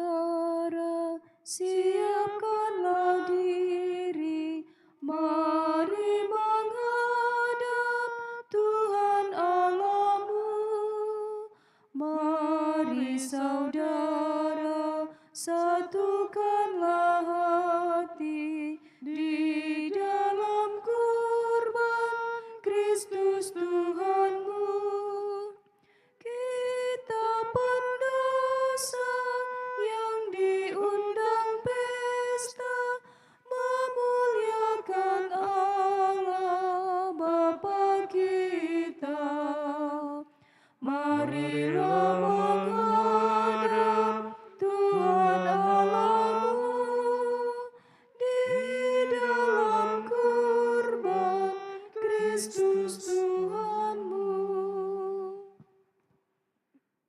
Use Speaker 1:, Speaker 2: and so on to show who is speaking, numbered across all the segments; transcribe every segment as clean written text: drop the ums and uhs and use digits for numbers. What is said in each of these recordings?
Speaker 1: saudara, siapkanlah diri, mari menghadap Tuhan Allahmu. Mari saudara, satukanlah hati di dalam kurban Kristus Tuhanmu. Kita pendosa yang diundang pesta memuliakan Allah Bapa kita. Marilah menghadap Tuhan Allahmu di dalam kurban Kristus Tuhanmu.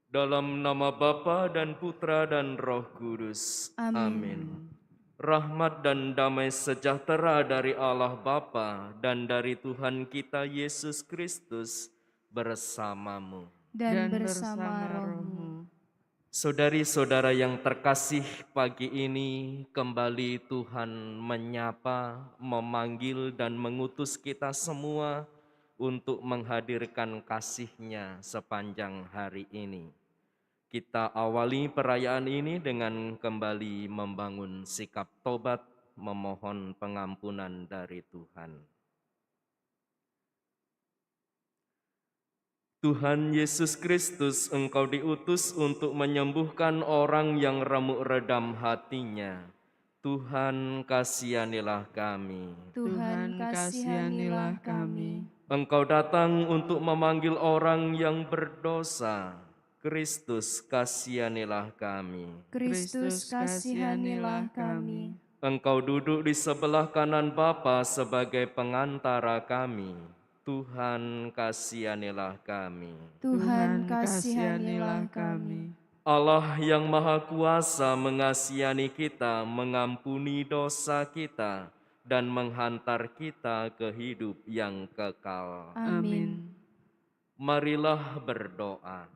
Speaker 2: Dalam nama Bapa dan Putra dan Roh Kudus. Amin. Rahmat dan damai sejahtera dari Allah Bapa dan dari Tuhan kita Yesus Kristus bersamamu.
Speaker 1: Dan bersama rohmu.
Speaker 2: Saudari-saudara yang terkasih, pagi ini kembali Tuhan menyapa, memanggil dan mengutus kita semua untuk menghadirkan kasih-Nya sepanjang hari ini. Kita awali perayaan ini dengan kembali membangun sikap tobat, memohon pengampunan dari Tuhan. Tuhan Yesus Kristus, Engkau diutus untuk menyembuhkan orang yang remuk redam hatinya. Tuhan, kasihanilah kami.
Speaker 1: Tuhan, kasihanilah kami.
Speaker 2: Engkau datang untuk memanggil orang yang berdosa. Kristus, kasihanilah kami.
Speaker 1: Kristus, kasihanilah kami.
Speaker 2: Engkau duduk di sebelah kanan Bapa sebagai pengantara kami. Tuhan, kasihanilah kami.
Speaker 1: Tuhan, kasihanilah kami.
Speaker 2: Allah yang Maha Kuasa mengasihani kita, mengampuni dosa kita, dan menghantar kita ke hidup yang kekal.
Speaker 1: Amin.
Speaker 2: Marilah berdoa.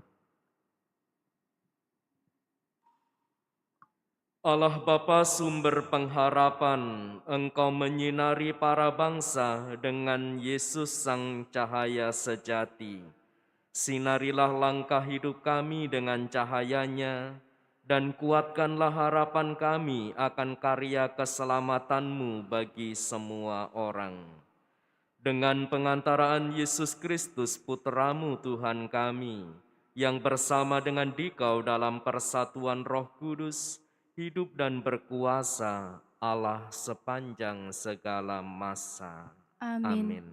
Speaker 2: Allah Bapa sumber pengharapan, Engkau menyinari para bangsa dengan Yesus Sang Cahaya sejati. Sinarilah langkah hidup kami dengan cahayanya, dan kuatkanlah harapan kami akan karya keselamatan-Mu bagi semua orang. Dengan pengantaraan Yesus Kristus, Putra-Mu Tuhan kami, yang bersama dengan Dikau dalam persatuan Roh Kudus, hidup dan berkuasa Allah sepanjang segala masa.
Speaker 1: Amin.
Speaker 2: Amin.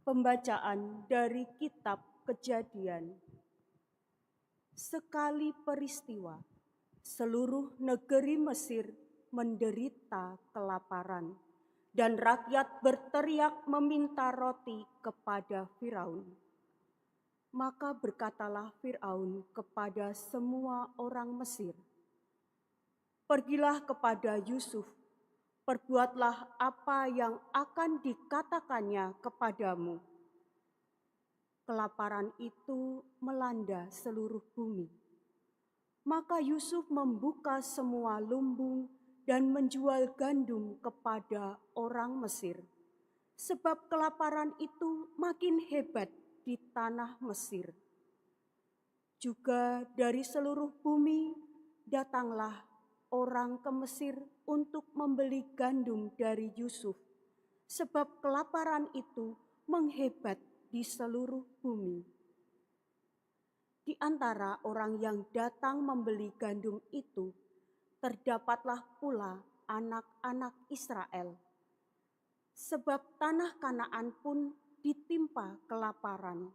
Speaker 3: Pembacaan dari Kitab Kejadian. Sekali peristiwa, seluruh negeri Mesir menderita kelaparan, dan rakyat berteriak meminta roti kepada Firaun. Maka berkatalah Firaun kepada semua orang Mesir, "Pergilah kepada Yusuf, perbuatlah apa yang akan dikatakannya kepadamu." Kelaparan itu melanda seluruh bumi. Maka Yusuf membuka semua lumbung dan menjual gandum kepada orang Mesir, sebab kelaparan itu makin hebat di tanah Mesir. Juga dari seluruh bumi datanglah orang ke Mesir untuk membeli gandum dari Yusuf, sebab kelaparan itu menghebat di seluruh bumi. Di antara orang yang datang membeli gandum itu, terdapatlah pula anak-anak Israel, sebab tanah Kanaan pun ditimpa kelaparan.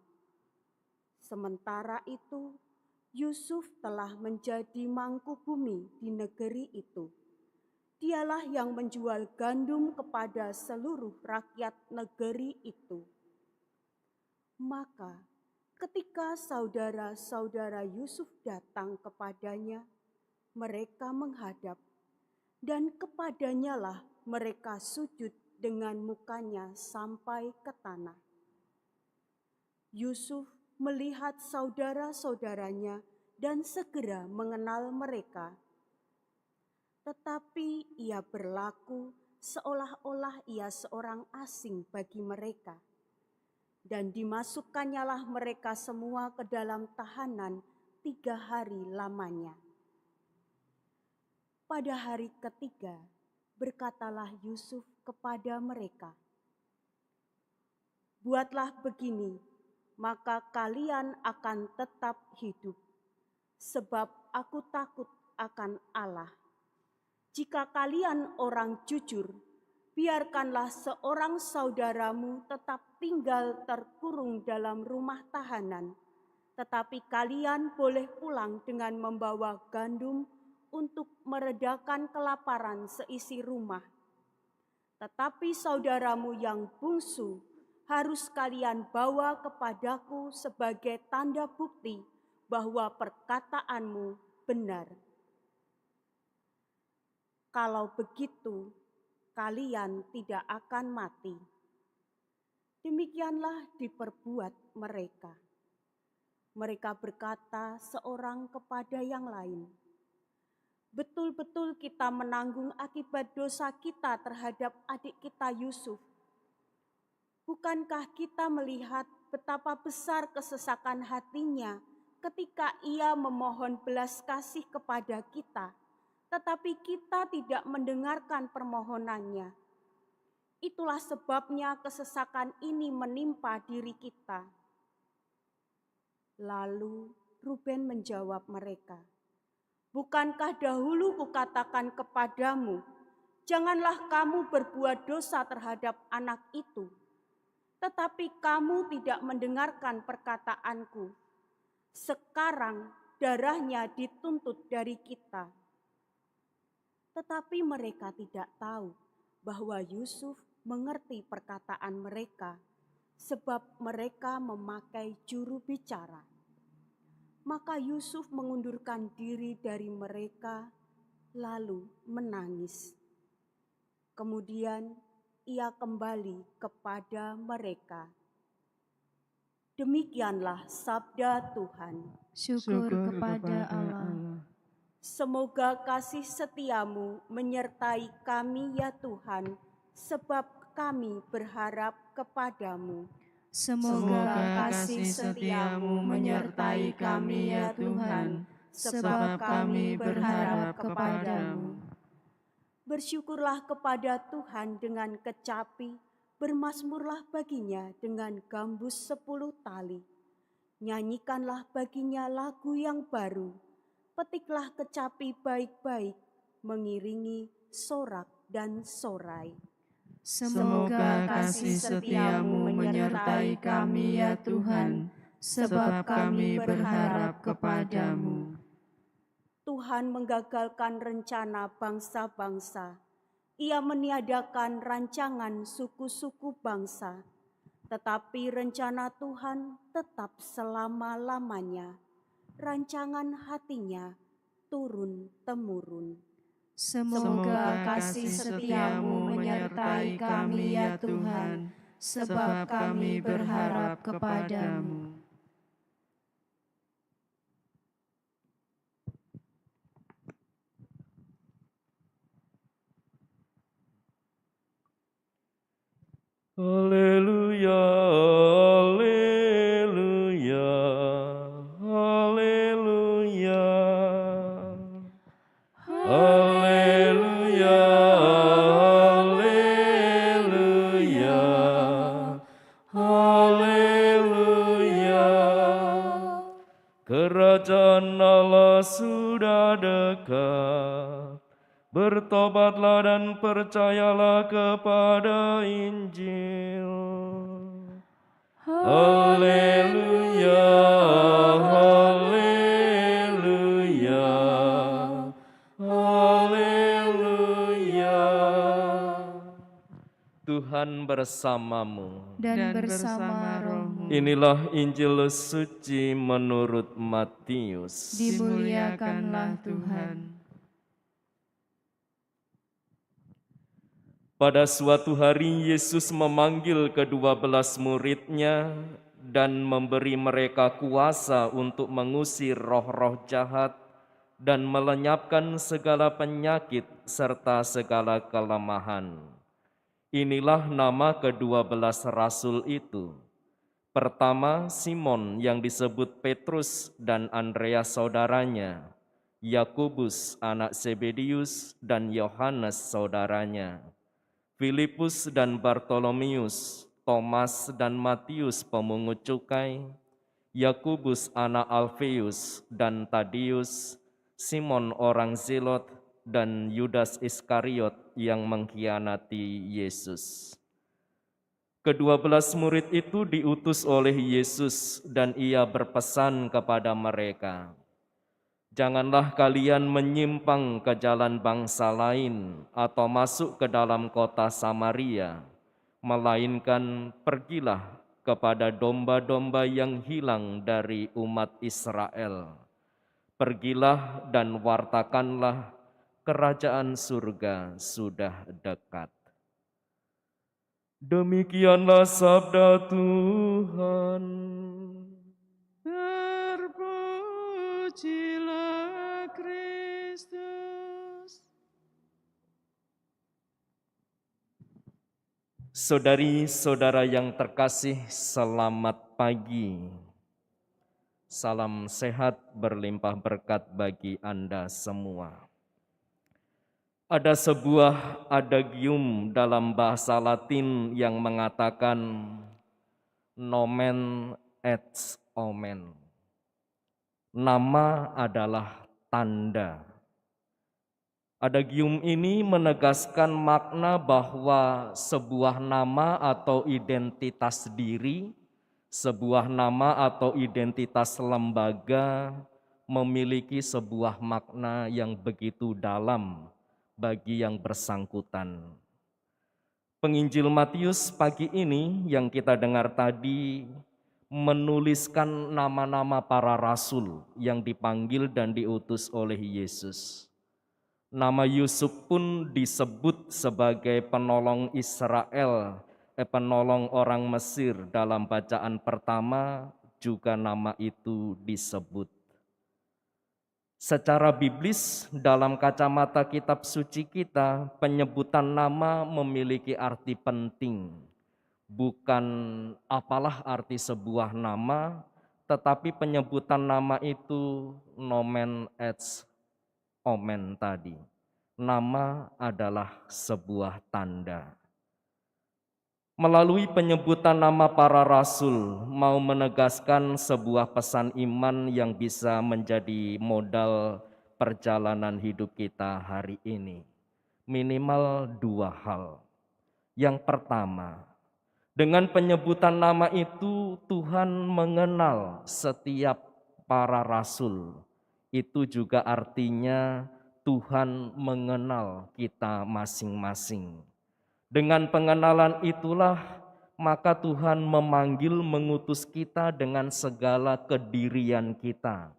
Speaker 3: Sementara itu, Yusuf telah menjadi mangku bumi di negeri itu. Dialah yang menjual gandum kepada seluruh rakyat negeri itu. Maka ketika saudara-saudara Yusuf datang kepadanya, mereka menghadap, dan kepadanya lah mereka sujud dengan mukanya sampai ke tanah. Yusuf melihat saudara-saudaranya dan segera mengenal mereka. Tetapi ia berlaku seolah-olah ia seorang asing bagi mereka. Dan dimasukkannya mereka semua ke dalam tahanan 3 hari lamanya. Pada hari ketiga, berkatalah Yusuf kepada mereka, "Buatlah begini, maka kalian akan tetap hidup, sebab aku takut akan Allah. Jika kalian orang jujur, biarkanlah seorang saudaramu tetap tinggal terkurung dalam rumah tahanan, tetapi kalian boleh pulang dengan membawa gandum untuk meredakan kelaparan seisi rumah. Tetapi saudaramu yang bungsu harus kalian bawa kepadaku sebagai tanda bukti bahwa perkataanmu benar. Kalau begitu, kalian tidak akan mati." Demikianlah diperbuat mereka. Mereka berkata seorang kepada yang lain, "Betul-betul kita menanggung akibat dosa kita terhadap adik kita Yusuf. Bukankah kita melihat betapa besar kesesakan hatinya ketika ia memohon belas kasih kepada kita, tetapi kita tidak mendengarkan permohonannya. Itulah sebabnya kesesakan ini menimpa diri kita." Lalu Ruben menjawab mereka, "Bukankah dahulu kukatakan kepadamu, janganlah kamu berbuat dosa terhadap anak itu? Tetapi kamu tidak mendengarkan perkataanku. Sekarang darahnya dituntut dari kita." Tetapi mereka tidak tahu bahwa Yusuf mengerti perkataan mereka, sebab mereka memakai juru bicara. Maka Yusuf mengundurkan diri dari mereka, lalu menangis. Kemudian ia kembali kepada mereka. Demikianlah sabda Tuhan.
Speaker 1: Syukur kepada Allah.
Speaker 3: Semoga kasih setiamu menyertai kami ya Tuhan, sebab kami berharap kepadamu.
Speaker 1: Semoga kasih setiamu menyertai kami ya Tuhan, sebab kami berharap kepadamu.
Speaker 3: Bersyukurlah kepada Tuhan dengan kecapi, bermazmurlah baginya dengan gambus 10 tali. Nyanyikanlah baginya lagu yang baru, petiklah kecapi baik-baik, mengiringi sorak dan sorai.
Speaker 1: Semoga kasih setiamu menyertai kami ya Tuhan, sebab kami berharap kepadamu.
Speaker 3: Tuhan menggagalkan rencana bangsa-bangsa. Ia meniadakan rancangan suku-suku bangsa. Tetapi rencana Tuhan tetap selama-lamanya. Rancangan hatinya turun-temurun.
Speaker 1: Semoga kasih setiamu menyertai kami ya Tuhan, sebab kami berharap kepadamu.
Speaker 2: Haleluya, haleluya, haleluya. Haleluya, haleluya, haleluya. Kerajaan Allah sudah dekat. Bertobatlah dan percayalah kepada Injil. Haleluya, haleluya, haleluya. Tuhan bersamamu.
Speaker 1: dan bersama rohmu.
Speaker 2: Inilah Injil suci menurut Matius.
Speaker 1: Dimuliakanlah Tuhan.
Speaker 2: Pada suatu hari Yesus memanggil ke-12 murid-Nya dan memberi mereka kuasa untuk mengusir roh-roh jahat dan melenyapkan segala penyakit serta segala kelemahan. Inilah nama ke-12 rasul itu. Pertama, Simon yang disebut Petrus dan Andreas saudaranya, Yakobus anak Zebedius dan Yohanes saudaranya, Filipus dan Bartolomeus, Thomas dan Matius pemungut cukai, Yakobus anak Alfeus dan Tadius, Simon orang Zelot, dan Yudas Iskariot yang mengkhianati Yesus. Ke-12 murid itu diutus oleh Yesus dan ia berpesan kepada mereka, "Janganlah kalian menyimpang ke jalan bangsa lain atau masuk ke dalam kota Samaria, melainkan pergilah kepada domba-domba yang hilang dari umat Israel. Pergilah dan wartakanlah, kerajaan surga sudah dekat." Demikianlah sabda Tuhan.
Speaker 1: Terpujilah Kristus.
Speaker 2: Saudari-saudara yang terkasih, selamat pagi. Salam sehat berlimpah berkat bagi Anda semua. Ada sebuah adagium dalam bahasa Latin yang mengatakan nomen et omen. Nama adalah tanda. Adagium ini menegaskan makna bahwa sebuah nama atau identitas diri, sebuah nama atau identitas lembaga memiliki sebuah makna yang begitu dalam bagi yang bersangkutan. Penginjil Matius pagi ini yang kita dengar tadi menuliskan nama-nama para rasul yang dipanggil dan diutus oleh Yesus. Nama Yusuf pun disebut sebagai penolong Israel, penolong orang Mesir dalam bacaan pertama juga nama itu disebut. Secara biblis, dalam kacamata kitab suci kita, penyebutan nama memiliki arti penting. Bukan apalah arti sebuah nama, tetapi penyebutan nama itu nomen et omen tadi. Nama adalah sebuah tanda. Melalui penyebutan nama para rasul, mau menegaskan sebuah pesan iman yang bisa menjadi modal perjalanan hidup kita hari ini. Minimal 2 hal. Yang pertama, dengan penyebutan nama itu Tuhan mengenal setiap para rasul. Itu juga artinya Tuhan mengenal kita masing-masing. Dengan pengenalan itulah maka Tuhan memanggil mengutus kita dengan segala kedirian kita.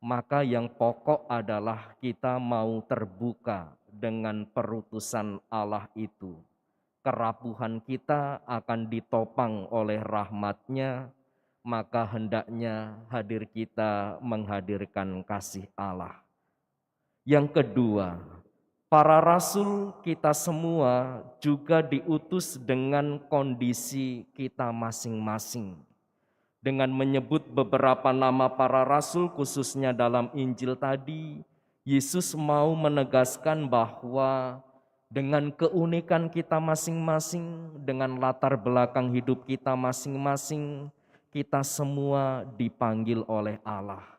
Speaker 2: Maka yang pokok adalah kita mau terbuka dengan perutusan Allah itu. Kerapuhan kita akan ditopang oleh rahmat-Nya, maka hendaknya hadir kita menghadirkan kasih Allah. Yang kedua, para rasul kita semua juga diutus dengan kondisi kita masing-masing. Dengan menyebut beberapa nama para rasul khususnya dalam Injil tadi, Yesus mau menegaskan bahwa dengan keunikan kita masing-masing, dengan latar belakang hidup kita masing-masing, kita semua dipanggil oleh Allah.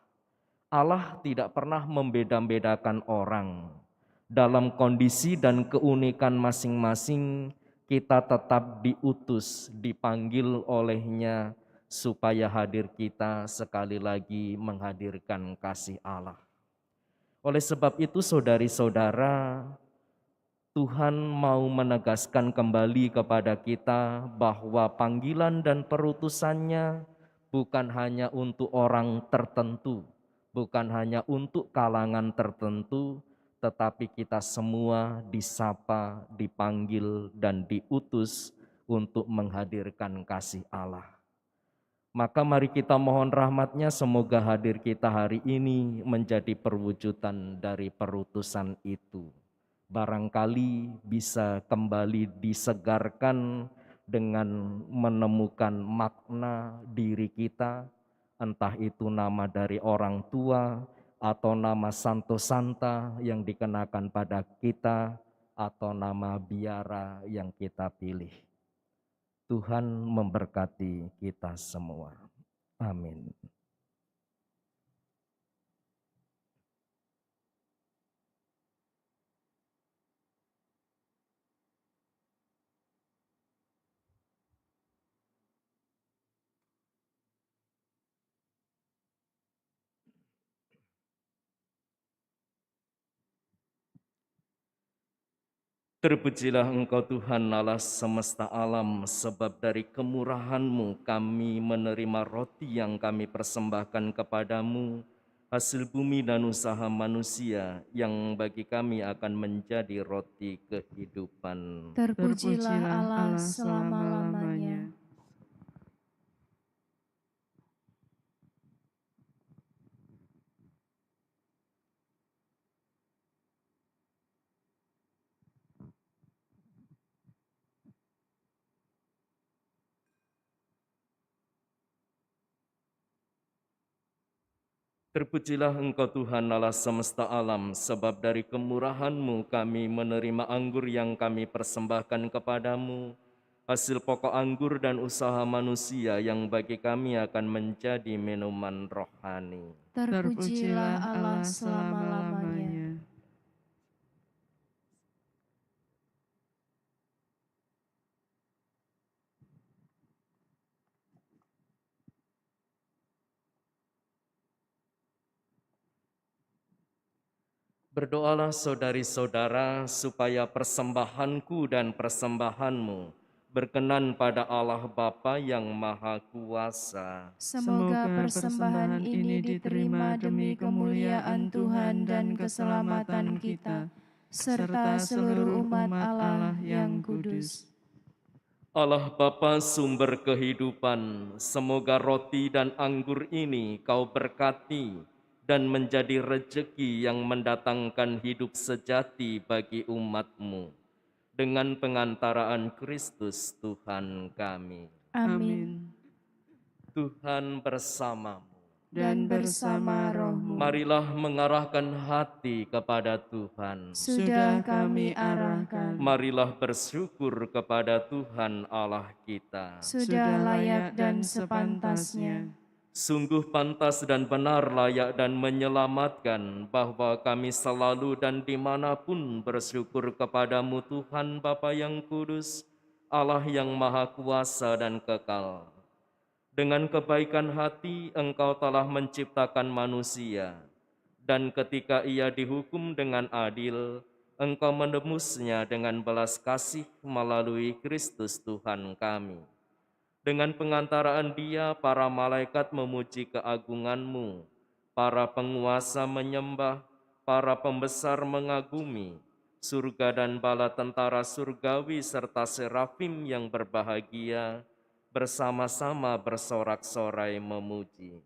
Speaker 2: Allah tidak pernah membeda-bedakan orang. Dalam kondisi dan keunikan masing-masing, kita tetap diutus, dipanggil oleh-Nya supaya hadir kita sekali lagi menghadirkan kasih Allah. Oleh sebab itu saudari-saudara, Tuhan mau menegaskan kembali kepada kita bahwa panggilan dan perutusannya bukan hanya untuk orang tertentu, bukan hanya untuk kalangan tertentu, tetapi kita semua disapa, dipanggil, dan diutus untuk menghadirkan kasih Allah. Maka mari kita mohon rahmat-Nya, semoga hadir kita hari ini menjadi perwujudan dari perutusan itu. Barangkali bisa kembali disegarkan dengan menemukan makna diri kita, entah itu nama dari orang tua, atau nama santo santa yang dikenakan pada kita, atau nama biara yang kita pilih. Tuhan memberkati kita semua. Amin. Terpujilah Engkau Tuhan Allah semesta alam, sebab dari kemurahan-Mu kami menerima roti yang kami persembahkan kepadamu, hasil bumi dan usaha manusia yang bagi kami akan menjadi roti kehidupan.
Speaker 1: Terpujilah Allah selama-lamanya.
Speaker 2: Terpujilah Engkau Tuhan Allah semesta alam, sebab dari kemurahan-Mu kami menerima anggur yang kami persembahkan kepadamu, hasil pokok anggur dan usaha manusia yang bagi kami akan menjadi minuman rohani.
Speaker 1: Terpujilah Allah selama-lamanya.
Speaker 2: Berdoalah saudari-saudara supaya persembahanku dan persembahanmu berkenan pada Allah Bapa yang Maha Kuasa.
Speaker 1: Semoga persembahan ini diterima demi kemuliaan Tuhan dan keselamatan kita, serta seluruh umat Allah yang kudus.
Speaker 2: Allah Bapa sumber kehidupan, semoga roti dan anggur ini Kau berkati dan menjadi rejeki yang mendatangkan hidup sejati bagi umat-Mu. Dengan pengantaraan Kristus Tuhan kami.
Speaker 1: Amin.
Speaker 2: Tuhan bersamamu.
Speaker 1: Dan bersama rohmu.
Speaker 2: Marilah mengarahkan hati kepada Tuhan.
Speaker 1: Sudah kami arahkan.
Speaker 2: Marilah bersyukur kepada Tuhan Allah kita.
Speaker 1: Sudah layak dan sepantasnya.
Speaker 2: Sungguh pantas dan benar, layak dan menyelamatkan bahwa kami selalu dan dimanapun bersyukur kepadamu Tuhan Bapa yang kudus, Allah yang maha kuasa dan kekal. Dengan kebaikan hati Engkau telah menciptakan manusia, dan ketika ia dihukum dengan adil, Engkau menebusnya dengan belas kasih melalui Kristus Tuhan kami. Dengan pengantaraan Dia, para malaikat memuji keagungan-Mu, para penguasa menyembah, para pembesar mengagumi, surga dan bala tentara surgawi serta serafim yang berbahagia, bersama-sama bersorak-sorai memuji.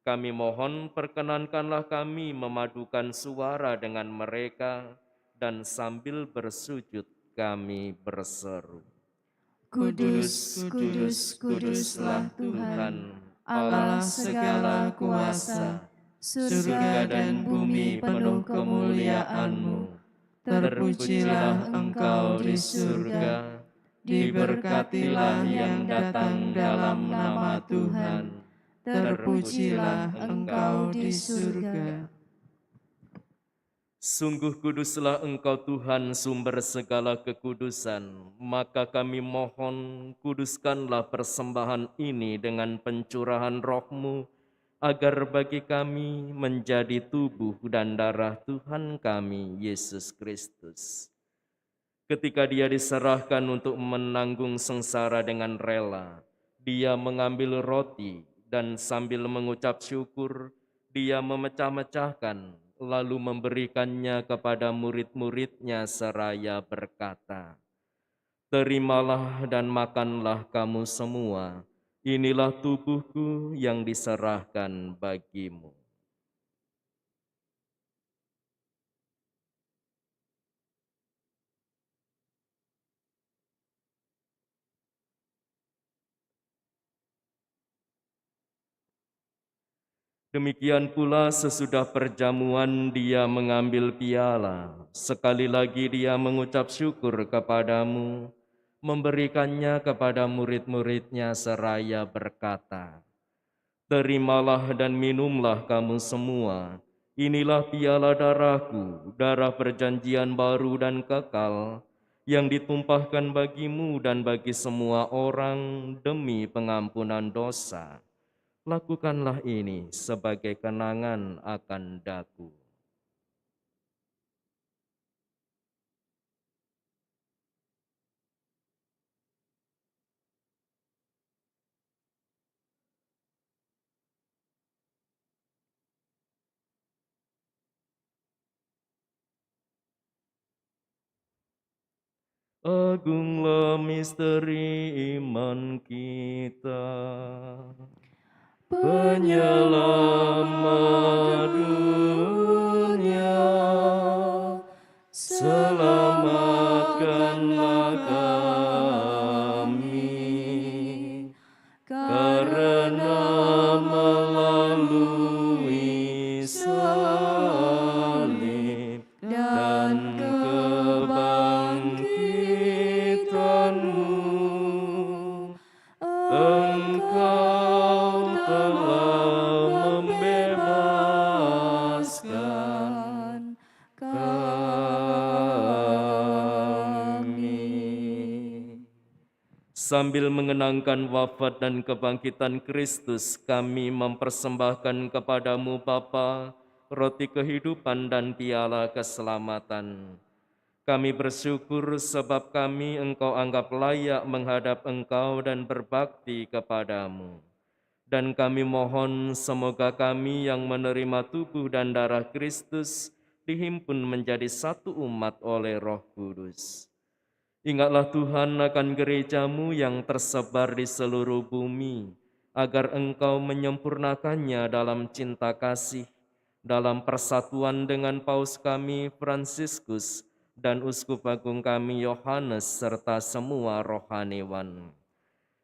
Speaker 2: Kami mohon perkenankanlah kami memadukan suara dengan mereka, dan sambil bersujud kami berseru.
Speaker 1: Kudus, kudus, kuduslah Tuhan, Allah segala kuasa, surga dan bumi penuh kemuliaan-Mu. Terpujilah Engkau di surga, diberkatilah yang datang dalam nama Tuhan. Terpujilah Engkau di surga.
Speaker 2: Sungguh kuduslah Engkau Tuhan, sumber segala kekudusan. Maka kami mohon, kuduskanlah persembahan ini dengan pencurahan roh-Mu, agar bagi kami menjadi tubuh dan darah Tuhan kami, Yesus Kristus. Ketika dia diserahkan untuk menanggung sengsara dengan rela, dia mengambil roti dan sambil mengucap syukur, dia memecah-mecahkan, lalu memberikannya kepada murid-muridnya seraya berkata, "Terimalah dan makanlah kamu semua, inilah tubuhku yang diserahkan bagimu." Demikian pula sesudah perjamuan dia mengambil piala, sekali lagi dia mengucap syukur kepadamu, memberikannya kepada murid-muridnya seraya berkata, "Terimalah dan minumlah kamu semua, inilah piala darahku, darah perjanjian baru dan kekal, yang ditumpahkan bagimu dan bagi semua orang demi pengampunan dosa. Lakukanlah ini sebagai kenangan akan daku." Agunglah misteri iman kita. Penyelamat dunia, selamatkanlah kami, karena melalui salib dan kebangkitan-Mu, Engkau telah membebaskan kami. Sambil mengenangkan wafat dan kebangkitan Kristus, kami mempersembahkan kepadamu Bapa, roti kehidupan dan piala keselamatan. Kami bersyukur sebab kami Engkau anggap layak menghadap Engkau dan berbakti kepadamu. Dan kami mohon semoga kami yang menerima tubuh dan darah Kristus dihimpun menjadi satu umat oleh Roh Kudus. Ingatlah Tuhan akan gereja-Mu yang tersebar di seluruh bumi, agar Engkau menyempurnakannya dalam cinta kasih, dalam persatuan dengan Paus kami Fransiskus dan Uskup Agung kami Yohanes serta semua rohaniwan.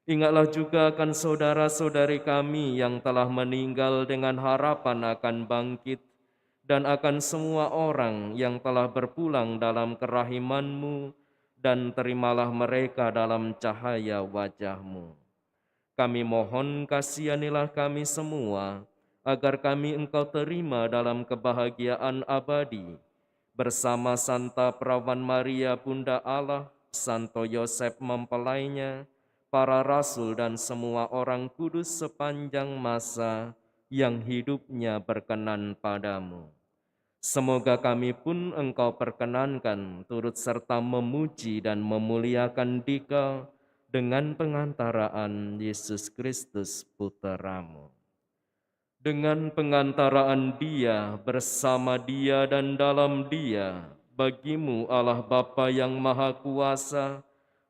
Speaker 2: Ingatlah juga akan saudara-saudari kami yang telah meninggal dengan harapan akan bangkit, dan akan semua orang yang telah berpulang dalam kerahiman-Mu, dan terimalah mereka dalam cahaya wajah-Mu. Kami mohon kasihanilah kami semua, agar kami Engkau terima dalam kebahagiaan abadi, bersama Santa Perawan Maria Bunda Allah, Santo Yosef mempelainya, para rasul dan semua orang kudus sepanjang masa yang hidupnya berkenan padamu. Semoga kami pun Engkau perkenankan turut serta memuji dan memuliakan Dikau dengan pengantaraan Yesus Kristus Putra-Mu. Dengan pengantaraan Dia, bersama Dia dan dalam Dia, bagimu Allah Bapa yang Maha Kuasa,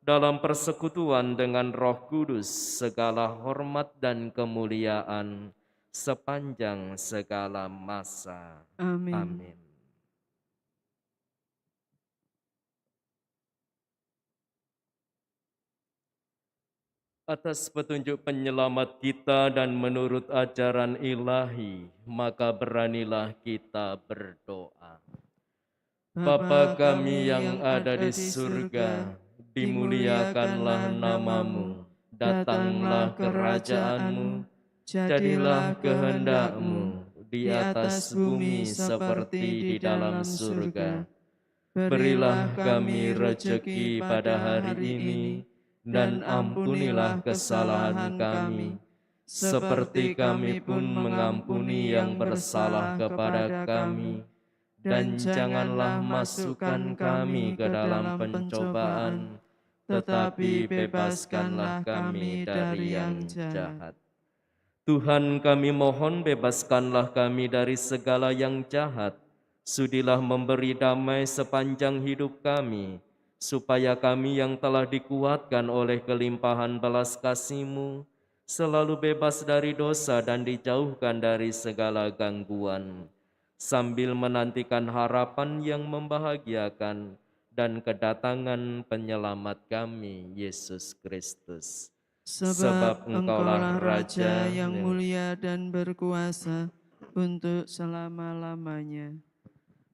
Speaker 2: dalam persekutuan dengan Roh Kudus, segala hormat dan kemuliaan sepanjang segala masa.
Speaker 1: Amin.
Speaker 2: Amin. Atas petunjuk penyelamat kita dan menurut ajaran ilahi, maka beranilah kita berdoa. Bapa kami yang ada di surga, dimuliakanlah namamu, datanglah kerajaan-Mu, jadilah kehendak-Mu di atas bumi seperti di dalam surga. Berilah kami rejeki pada hari ini, dan ampunilah kesalahan kami, seperti kami pun mengampuni yang bersalah kepada kami. dan janganlah masukkan kami ke dalam pencobaan, tetapi bebaskanlah kami dari yang jahat. Tuhan, kami mohon bebaskanlah kami dari segala yang jahat. Sudilah memberi damai sepanjang hidup kami, supaya kami yang telah dikuatkan oleh kelimpahan belas kasih-Mu, selalu bebas dari dosa dan dijauhkan dari segala gangguan, sambil menantikan harapan yang membahagiakan dan kedatangan penyelamat kami, Yesus Kristus.
Speaker 1: Sebab Engkaulah Raja yang mulia dan berkuasa untuk selama-lamanya.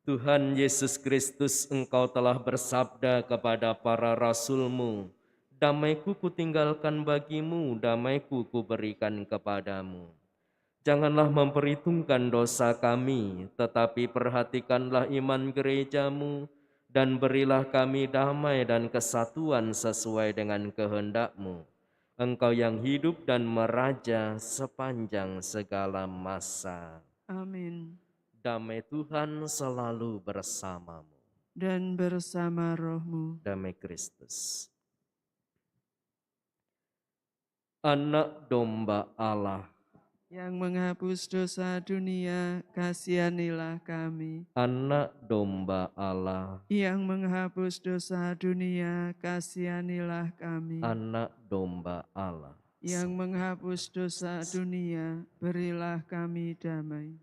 Speaker 2: Tuhan Yesus Kristus, Engkau telah bersabda kepada para rasul-Mu, "Damai-Ku kutinggalkan bagimu, damai-Ku kuberikan kepadamu." Janganlah memperhitungkan dosa kami, tetapi perhatikanlah iman gereja-Mu, dan berilah kami damai dan kesatuan sesuai dengan kehendak-Mu. Engkau yang hidup dan meraja sepanjang segala masa.
Speaker 1: Amin.
Speaker 2: Damai Tuhan selalu bersamamu.
Speaker 1: Dan bersama rohmu.
Speaker 2: Damai Kristus. Anak domba Allah,
Speaker 1: yang menghapus dosa dunia, kasihanilah kami.
Speaker 2: Anak domba Allah,
Speaker 1: yang menghapus dosa dunia, kasihanilah kami.
Speaker 2: Anak domba Allah,
Speaker 1: yang menghapus dosa dunia, berilah kami damai.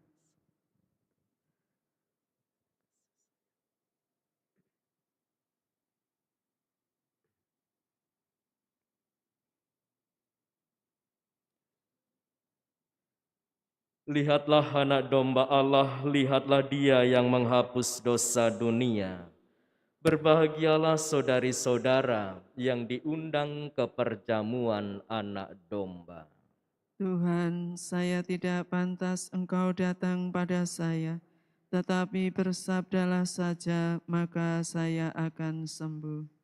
Speaker 2: Lihatlah anak domba Allah, lihatlah Dia yang menghapus dosa dunia. Berbahagialah saudari-saudara yang diundang ke perjamuan anak domba.
Speaker 1: Tuhan, saya tidak pantas Engkau datang pada saya, tetapi bersabdalah saja, maka saya akan sembuh.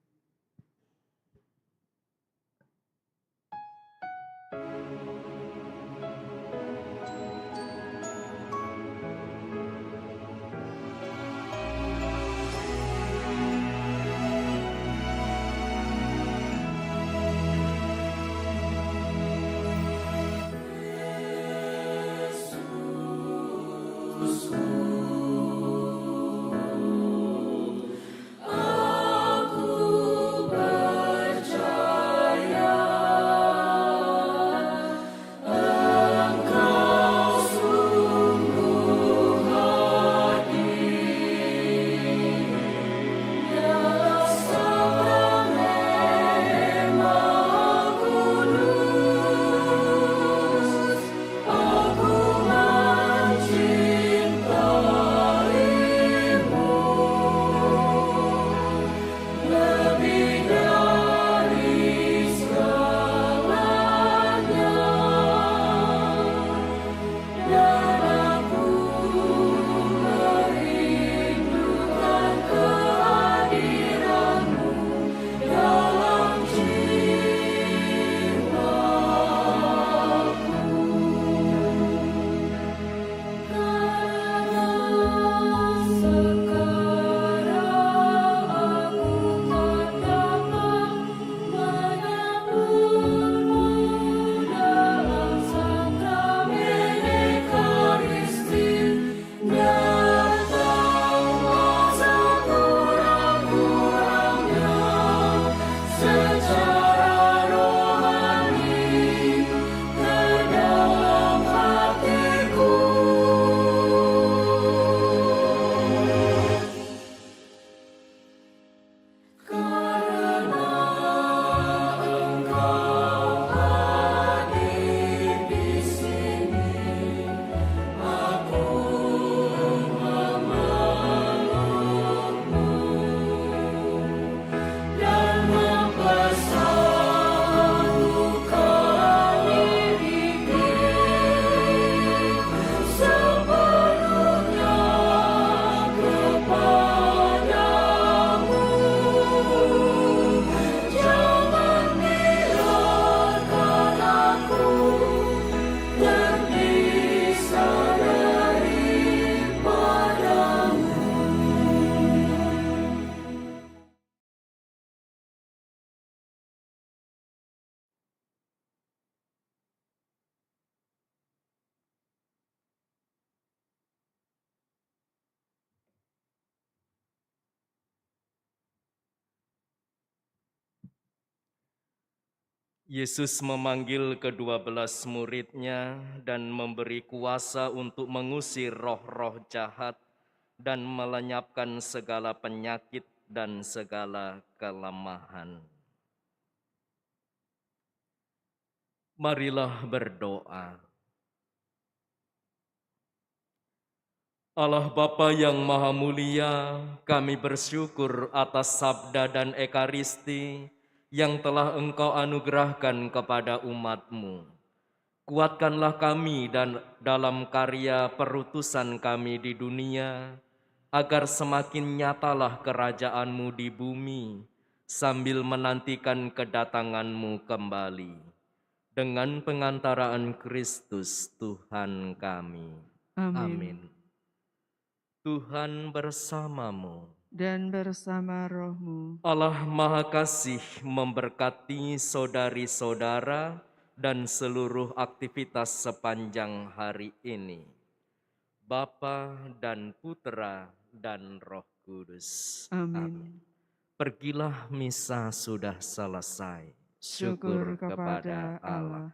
Speaker 2: Yesus memanggil ke-12 murid-Nya dan memberi kuasa untuk mengusir roh-roh jahat dan melenyapkan segala penyakit dan segala kelemahan. Marilah berdoa. Allah Bapa yang Maha Mulia, kami bersyukur atas sabda dan ekaristi yang telah Engkau anugerahkan kepada umat-Mu. Kuatkanlah kami dan dalam karya perutusan kami di dunia, agar semakin nyatalah kerajaan-Mu di bumi, sambil menantikan kedatangan-Mu kembali. Dengan pengantaraan Kristus Tuhan kami. Amin. Tuhan bersamamu.
Speaker 1: Dan bersama rohmu.
Speaker 2: Allah Maha Kasih memberkati saudari-saudara dan seluruh aktivitas sepanjang hari ini. Bapa dan Putra dan Roh Kudus.
Speaker 1: Amin.
Speaker 2: Pergilah, misa sudah selesai.
Speaker 1: Syukur kepada Allah.